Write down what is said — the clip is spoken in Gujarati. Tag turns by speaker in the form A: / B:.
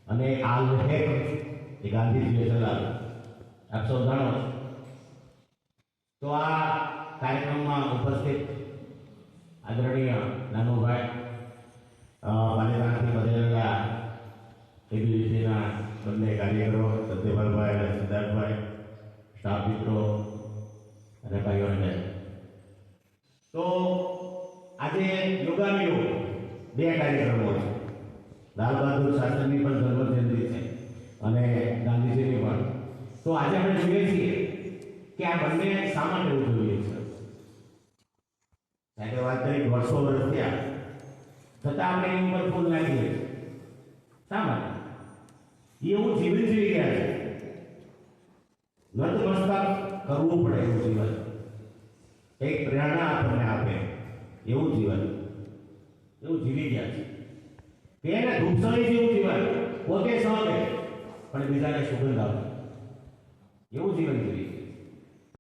A: અને આ લેખ એ ગાંધીજીએ ચલાવ્યો, આપ સૌ જાણો છો. તો આ કાર્યક્રમમાં ઉપસ્થિત આદરણીય નાનુભાઈ, પાલિતાણાથી પધારેલા એબીવીપીના બંને કાર્યકરો સત્યપાલભાઈ અને સિદ્ધાર્થભાઈ, સ્ટાફ મિત્રો અને ભાઈઓ અને બહેનો. તો આજે યોગાનું બે કાર્યક્રમો છે. લાલ બહાદુર શાસ્ત્રીની પણ જન્મજયંતિ છે અને ગાંધીજીની પણ. તો આજે આપણે જોઈએ છીએ કે આ બંને શા માટે ઉજવીએ છીએ. સાથે વાત કરી 150 વર્ષ થયા છતાં આપણે એની ઉપર ફૂલ નાખીએ છીએ. શા માટે? એવું જીવન જીવી ગયા છે. નતમસ્તક કરવું પડે એવું જીવન, એક પ્રેરણા આપણને આપે એવું જીવન, એવું જીવી ગયા છે. તેને ધૂપસળી જેવું જીવન, પોતે સહે પણ બીજાને સુગંધ આપે એવું જીવન જીવી છે.